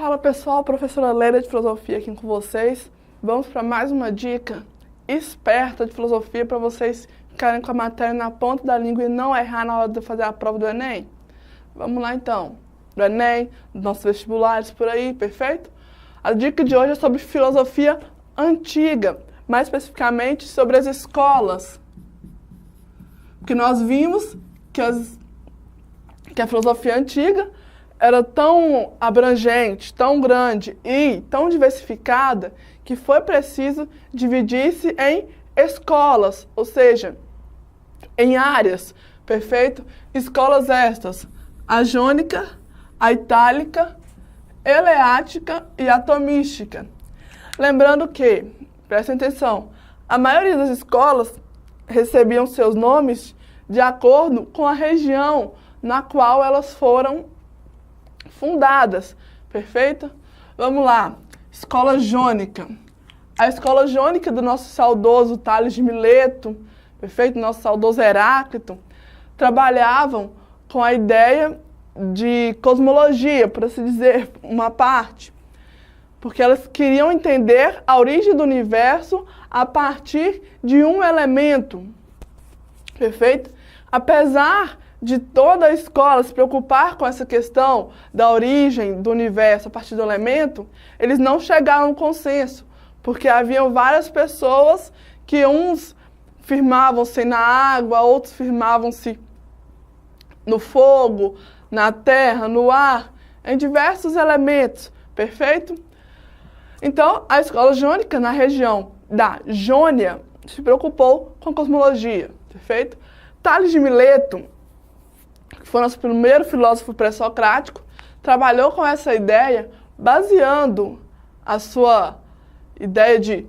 Fala pessoal, professora Leila de Filosofia aqui com vocês. Vamos para mais uma dica esperta de filosofia para vocês ficarem com a matéria na ponta da língua e não errar na hora de fazer a prova do Enem. Vamos lá então, do Enem, dos nossos vestibulares por aí, perfeito? A dica de hoje é sobre filosofia antiga, mais especificamente sobre as escolas. Porque nós vimos que a filosofia antiga era tão abrangente, tão grande e tão diversificada que foi preciso dividir-se em escolas, ou seja, em áreas, perfeito? Escolas estas, a jônica, a itálica, eleática e a tomística. Lembrando que, prestem atenção, a maioria das escolas recebiam seus nomes de acordo com a região na qual elas foram fundadas, perfeito? Vamos lá, escola jônica. A escola jônica do nosso saudoso Tales de Mileto, perfeito? Nosso saudoso Heráclito, trabalhavam com a ideia de cosmologia, por assim dizer, uma parte, porque elas queriam entender a origem do universo a partir de um elemento, perfeito? Apesar de toda a escola se preocupar com essa questão da origem do universo a partir do elemento, eles não chegaram a um consenso, porque haviam várias pessoas que uns firmavam-se na água, outros firmavam-se no fogo, na terra, no ar, em diversos elementos, perfeito? Então, a escola jônica, na região da Jônia, se preocupou com a cosmologia, perfeito? Tales de Mileto, que foi nosso primeiro filósofo pré-socrático, trabalhou com essa ideia, baseando a sua ideia de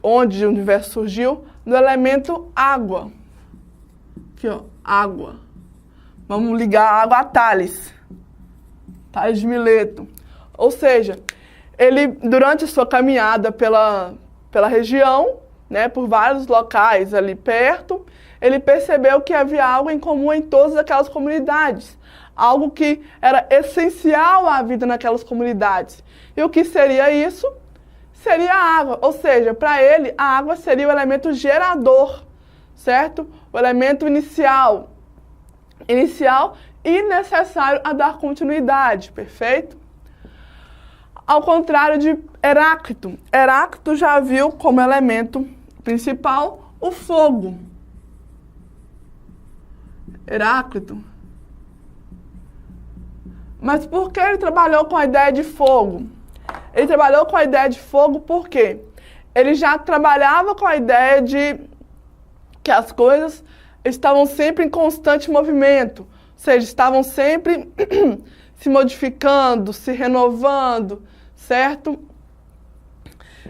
onde o universo surgiu, no elemento água. Aqui, ó, água. Vamos ligar a água a Tales. Tales de Mileto. Ou seja, ele, durante a sua caminhada pela região, né, por vários locais ali perto, ele percebeu que havia algo em comum em todas aquelas comunidades, algo que era essencial à vida naquelas comunidades. E o que seria isso? Seria a água, ou seja, para ele a água seria o elemento gerador, certo? O elemento inicial e necessário a dar continuidade, perfeito? Ao contrário de Heráclito, Heráclito já viu como elemento principal o fogo. Heráclito. Mas por que ele trabalhou com a ideia de fogo? Ele trabalhou com a ideia de fogo porque ele já trabalhava com a ideia de que as coisas estavam sempre em constante movimento, ou seja, estavam sempre se modificando, se renovando, certo?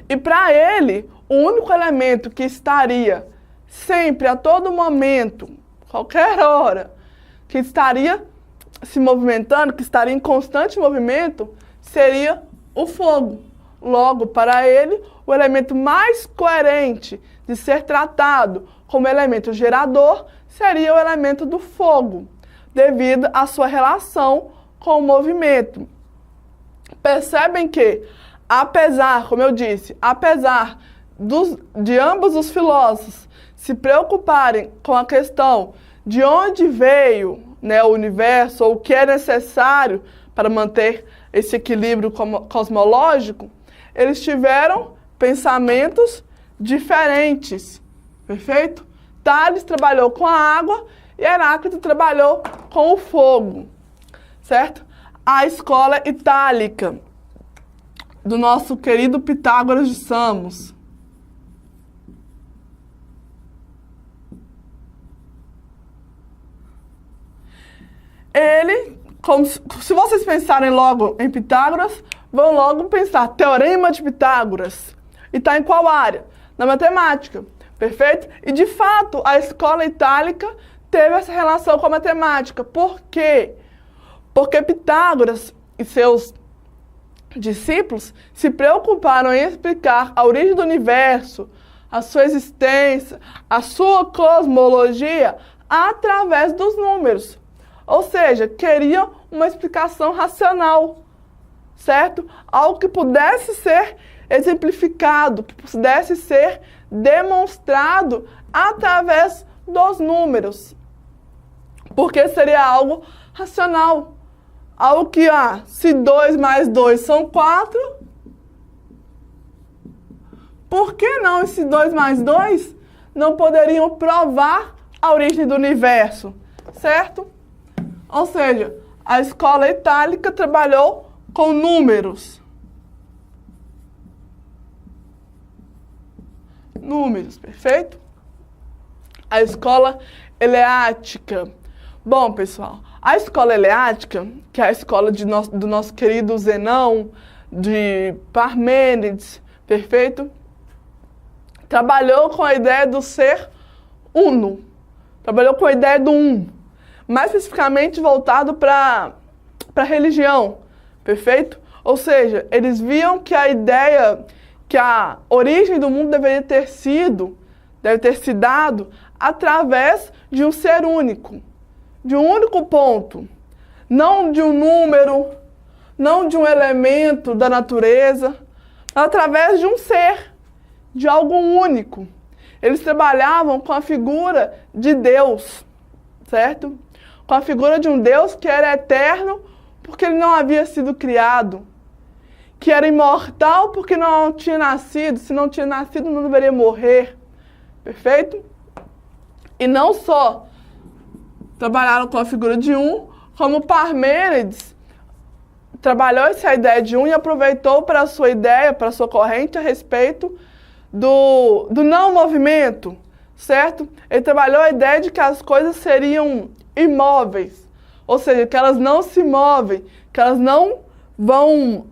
E para ele, o único elemento que estaria sempre, a todo momento, qualquer hora, que estaria se movimentando, que estaria em constante movimento, seria o fogo. Logo, para ele, o elemento mais coerente de ser tratado como elemento gerador seria o elemento do fogo, devido à sua relação com o movimento. Percebem que, apesar, como eu disse, apesar de ambos os filósofos se preocuparem com a questão de onde veio, né, o universo, ou o que é necessário para manter esse equilíbrio cosmológico, eles tiveram pensamentos diferentes, perfeito? Tales trabalhou com a água e Heráclito trabalhou com o fogo, certo? A escola itálica do nosso querido Pitágoras de Samos. Ele, se vocês pensarem logo em Pitágoras, vão logo pensar Teorema de Pitágoras. E está em qual área? Na matemática, perfeito? E de fato, a escola itálica teve essa relação com a matemática. Por quê? Porque Pitágoras e seus discípulos se preocuparam em explicar a origem do universo, a sua existência, a sua cosmologia através dos números. Ou seja, queriam uma explicação racional certo? Algo que pudesse ser exemplificado, que pudesse ser demonstrado através dos números. Porque seria algo racional. Algo que, se 2 mais 2 são 4, por que não esse 2 mais 2 não poderiam provar a origem do universo, certo? Ou seja, a escola itálica trabalhou com números. Números, perfeito? A escola eleática. Bom, pessoal, a escola eleática, que é a escola do nosso querido Zenão, de Parmênides, perfeito? Trabalhou com a ideia do ser uno. Trabalhou com a ideia do um. Mais especificamente voltado para a religião, perfeito? Ou seja, eles viam que a ideia, que a origem do mundo deve ter se dado através de um ser único, de um único ponto, não de um número, não de um elemento da natureza, através de um ser, de algo único. Eles trabalhavam com a figura de Deus, certo? Com a figura de um Deus que era eterno porque ele não havia sido criado, que era imortal porque não tinha nascido, se não tinha nascido não deveria morrer, perfeito? E não só trabalharam com a figura de um, como Parmênides trabalhou essa ideia de um e aproveitou para a sua ideia, para a sua corrente a respeito do não movimento, certo? Ele trabalhou a ideia de que as coisas seriam imóveis, ou seja, que elas não se movem, que elas não vão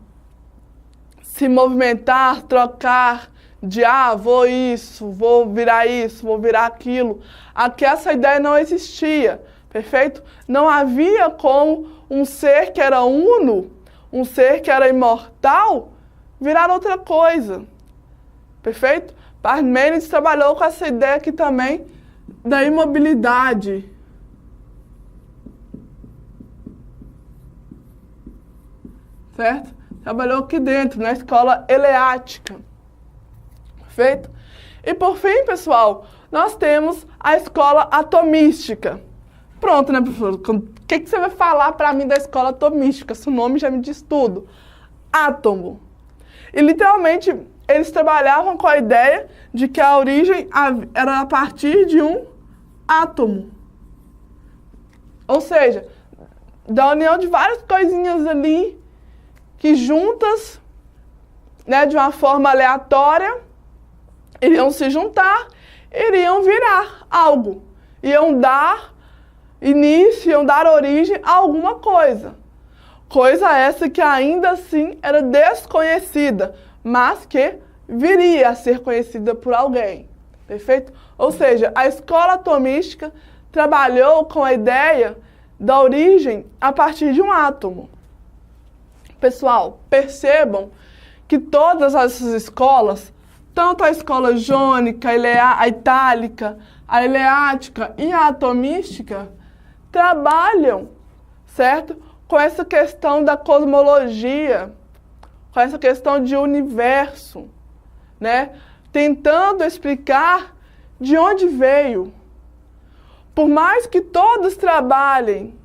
se movimentar, trocar de vou isso, vou virar aquilo. Aqui essa ideia não existia, perfeito? Não havia como um ser que era uno, um ser que era imortal, virar outra coisa, perfeito? Parmênides trabalhou com essa ideia aqui também da imobilidade. Certo? Trabalhou aqui dentro, na escola eleática. Perfeito? E por fim, pessoal, nós temos a escola atomística. Pronto, né, professor? O que você vai falar para mim da escola atomística? Seu nome já me diz tudo. Átomo. E literalmente, eles trabalhavam com a ideia de que a origem era a partir de um átomo. Ou seja, da união de várias coisinhas ali, que juntas, né, de uma forma aleatória, iriam se juntar, iriam virar algo. Iam dar início, iam dar origem a alguma coisa. Coisa essa que ainda assim era desconhecida, mas que viria a ser conhecida por alguém. Perfeito? Ou seja, a escola atomística trabalhou com a ideia da origem a partir de um átomo. Pessoal, percebam que todas essas escolas, tanto a escola jônica, a itálica, a eleática e a atomística, trabalham, certo? Com essa questão da cosmologia, com essa questão de universo, né? Tentando explicar de onde veio. Por mais que todos trabalhem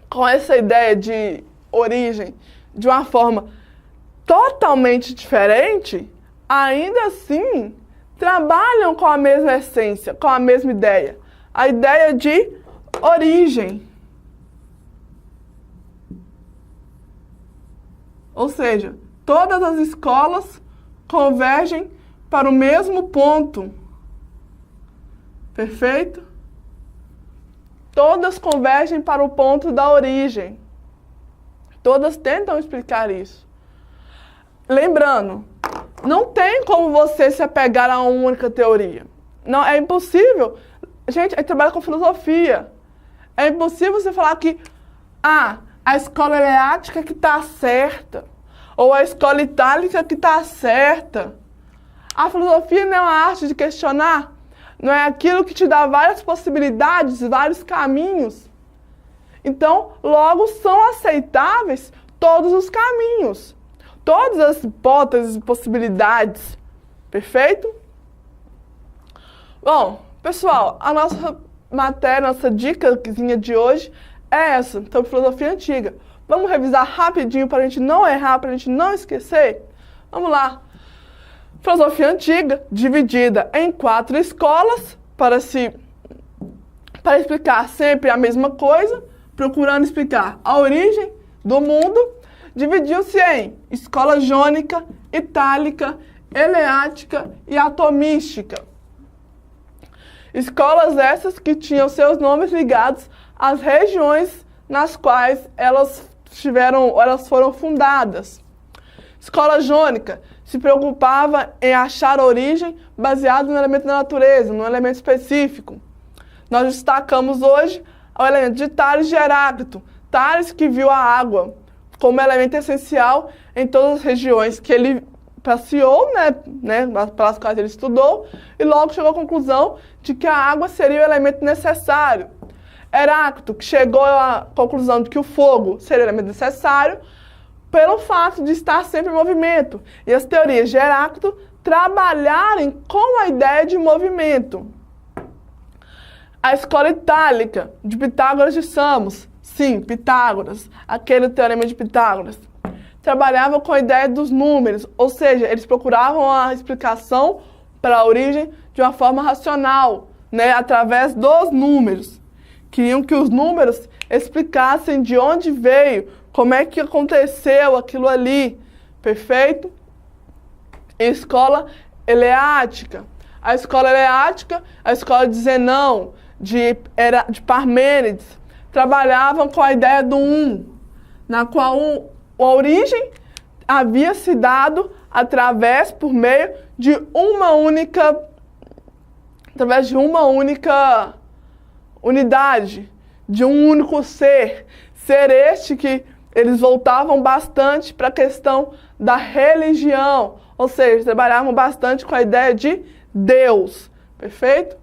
com essa ideia de origem de uma forma totalmente diferente, ainda assim trabalham com a mesma essência, com a mesma ideia. A ideia de origem. Ou seja, todas as escolas convergem para o mesmo ponto. Perfeito? Todas convergem para o ponto da origem. Todas tentam explicar isso. Lembrando, não tem como você se apegar a uma única teoria. Não, é impossível. Gente, a gente trabalha com filosofia. É impossível você falar que a escola eleática que está certa, ou a escola itálica que está certa. A filosofia não é uma arte de questionar, não é aquilo que te dá várias possibilidades, vários caminhos. Então, logo são aceitáveis todos os caminhos, todas as hipóteses e possibilidades. Perfeito? Bom, pessoal, a nossa matéria, nossa dicasinha de hoje é essa, sobre filosofia antiga. Vamos revisar rapidinho para a gente não errar, para a gente não esquecer? Vamos lá. Filosofia antiga, dividida em 4 escolas, para explicar sempre a mesma coisa, procurando explicar a origem do mundo, dividiu-se em escola jônica, itálica, eleática e atomística. Escolas essas que tinham seus nomes ligados às regiões nas quais elas foram fundadas. Escola jônica se preocupava em achar origem baseado no elemento da natureza, num elemento específico. Nós destacamos hoje o elemento de Tales de Heráclito, Tales que viu a água como elemento essencial em todas as regiões que ele passeou, pelas quais ele estudou, e logo chegou à conclusão de que a água seria o elemento necessário. Heráclito, que chegou à conclusão de que o fogo seria o elemento necessário, pelo fato de estar sempre em movimento. E as teorias de Heráclito trabalharem com a ideia de movimento. A escola itálica, de Pitágoras de Samos, sim, Pitágoras, aquele teorema de Pitágoras, trabalhava com a ideia dos números, ou seja, eles procuravam a explicação para a origem de uma forma racional, através dos números. Queriam que os números explicassem de onde veio, como é que aconteceu aquilo ali, perfeito? Escola eleática. A escola eleática, a escola de Zenão, de Parmênides, trabalhavam com a ideia do na qual a origem havia se dado por meio de uma única unidade, de um único ser. Ser este que eles voltavam bastante para a questão da religião, ou seja, trabalhavam bastante com a ideia de Deus, perfeito?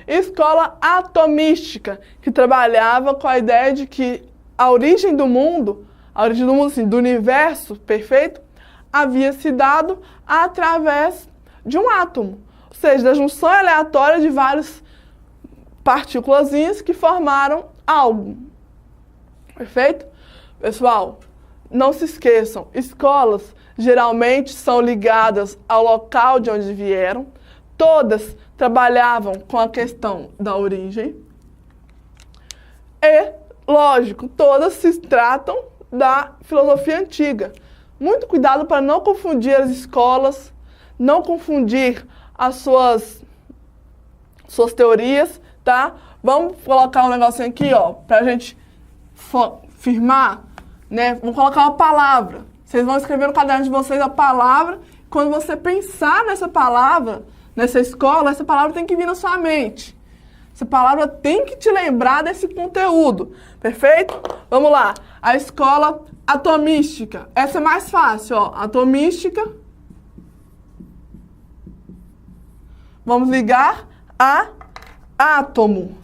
Escola atomística, que trabalhava com a ideia de que a origem do mundo, assim, do universo, perfeito, havia se dado através de um átomo, ou seja, da junção aleatória de várias partículazinhas que formaram algo, perfeito? Pessoal, não se esqueçam, escolas geralmente são ligadas ao local de onde vieram, todas trabalhavam com a questão da origem e, lógico, todas se tratam da filosofia antiga. Muito cuidado para não confundir as escolas, não confundir as suas teorias, tá? Vamos colocar um negocinho aqui, para a gente firmar, Vamos colocar uma palavra. Vocês vão escrever no caderno de vocês a palavra. Quando você pensar nessa palavra, nessa escola, essa palavra tem que vir na sua mente. Essa palavra tem que te lembrar desse conteúdo, perfeito? Vamos lá. A escola atomística. Essa é mais fácil, atomística. Vamos ligar a átomo.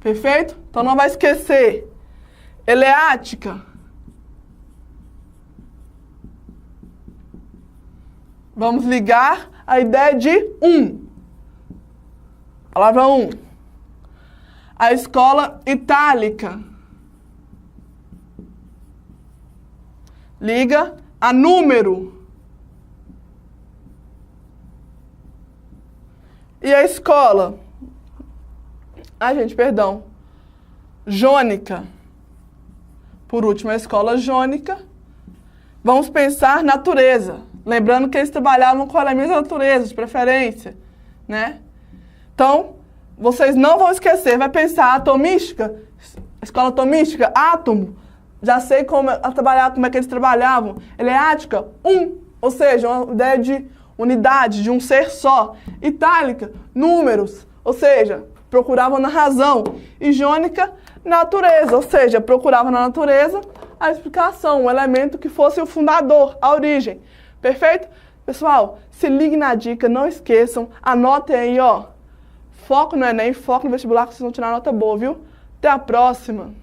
Perfeito? Então não vai esquecer. Eleática. Vamos ligar a ideia de Palavra A escola itálica. Liga a número. E a escola? Jônica. Por último, a escola jônica. Vamos pensar natureza. Lembrando que eles trabalhavam com elementos da natureza, de preferência, Então, vocês não vão esquecer. Vai pensar atomística, escola atomística, átomo. Já sei como é que eles trabalhavam. Eleática, ou seja, uma ideia de unidade, de um ser só. Itálica, números, ou seja, procuravam na razão. E jônica, natureza, ou seja, procuravam na natureza a explicação, o elemento que fosse o fundador, a origem. Perfeito? Pessoal, se ligue na dica, não esqueçam, anotem aí, Foco no Enem, foco no vestibular, que vocês vão tirar nota boa, viu? Até a próxima!